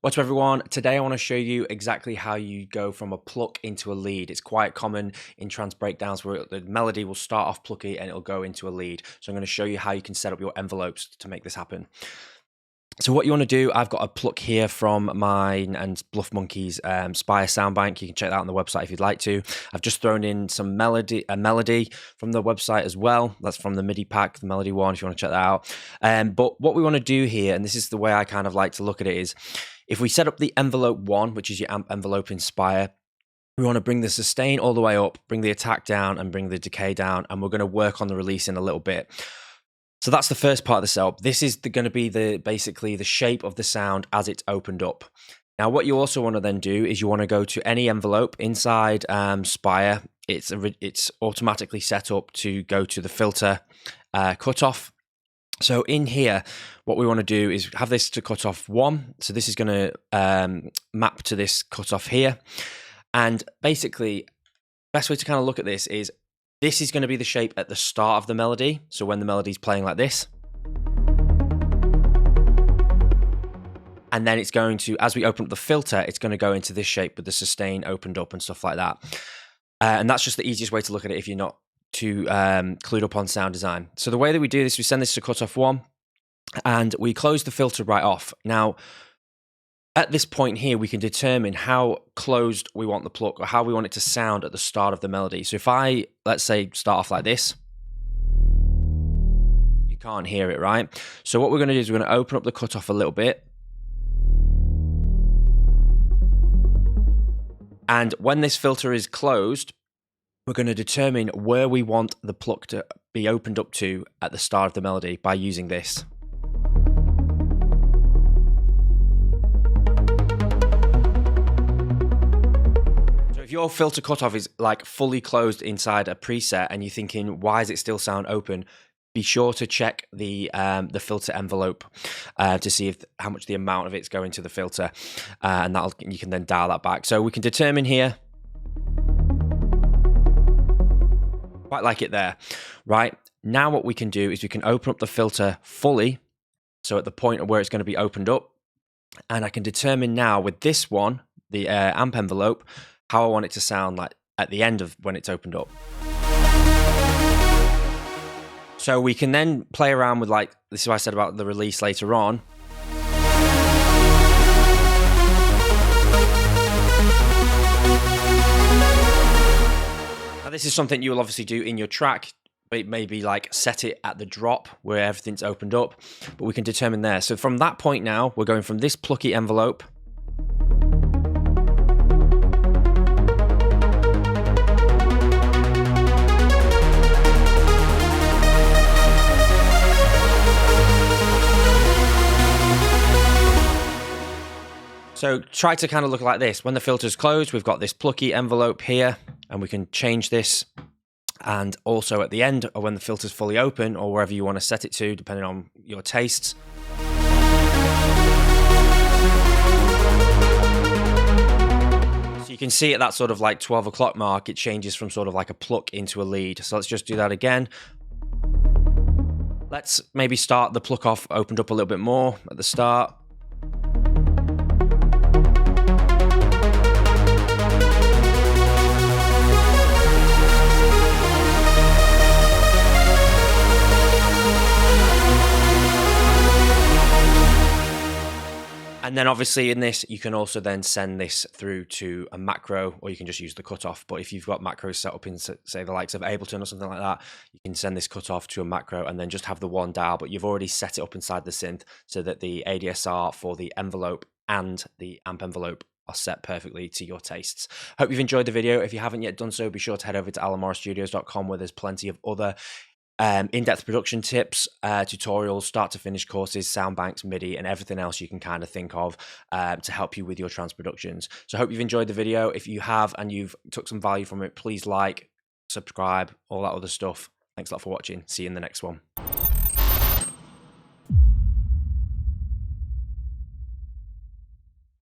What's up everyone? Today I want to show you exactly how you go from a pluck into a lead. It's quite common in trance breakdowns where the melody will start off plucky and it'll go into a lead. So I'm going to show you how you can set up your envelopes to make this happen. So what you want to do, I've got a pluck here from mine and Bluffmunkey's Spire sound bank. You can check that out on the website if you'd like to. I've just thrown in some melody from the website as well. That's from the MIDI pack, the melody one, if you want to check that out. But what we want to do here, and this is the way I kind of like to look at it, is if we set up the envelope one, which is your amp envelope in Spire, we want to bring the sustain all the way up, bring the attack down, and bring the decay down, and we're going to work on the release in a little bit. So that's the first part of the setup. This is going to be basically the shape of the sound as it's opened up. Now, what you also want to then do is you want to go to any envelope inside Spire. It's automatically set up to go to the filter cutoff. So in here, what we want to do is have this to cutoff 1. So this is going to map to this cutoff here. And basically, best way to kind of look at this is going to be the shape at the start of the melody. So when the melody's playing like this. And then it's going to, as we open up the filter, it's going to go into this shape with the sustain opened up and stuff like that. And that's just the easiest way to look at it if you're not too clued up on sound design. So the way that we do this, we send this to cutoff 1 and we close the filter right off. Now, at this point here, we can determine how closed we want the pluck or how we want it to sound at the start of the melody. So if I, let's say, start off like this, you can't hear it, right? So what we're going to do is we're going to open up the cutoff a little bit. And when this filter is closed, we're going to determine where we want the pluck to be opened up to at the start of the melody by using this. So if your filter cutoff is like fully closed inside a preset and you're thinking, why does it still sound open? Be sure to check the filter envelope to see how much the amount of it's going to the filter, and you can then dial that back. So we can determine here. Quite like it there, right? Now what we can do is we can open up the filter fully, so at the point where it's going to be opened up, and I can determine now with this one, the amp envelope, how I want it to sound like at the end of when it's opened up. So we can then play around with, like, this is what I said about the release later on. Now, this is something you will obviously do in your track, but maybe like set it at the drop where everything's opened up, but we can determine there. So from that point now, we're going from this plucky envelope So try to kind of look like this. When the filter's closed, we've got this plucky envelope here, and we can change this. And also at the end, or when the filter's fully open, or wherever you want to set it to, depending on your tastes. So you can see at that sort of like 12 o'clock mark, it changes from sort of like a pluck into a lead. So let's just do that again. Let's maybe start the pluck off opened up a little bit more at the start. And then obviously in this, you can also then send this through to a macro, or you can just use the cutoff. But if you've got macros set up in, say, the likes of Ableton or something like that, you can send this cutoff to a macro and then just have the one dial. But you've already set it up inside the synth so that the ADSR for the envelope and the amp envelope are set perfectly to your tastes. Hope you've enjoyed the video. If you haven't yet done so, be sure to head over to allanmorrowstudios.com, where there's plenty of other in-depth production tips, tutorials, start to finish courses, sound banks, MIDI, and everything else you can kind of think of to help you with your trance productions. So I hope you've enjoyed the video. If you have and you've took some value from it, please like, subscribe, all that other stuff. Thanks a lot for watching. See you in the next one.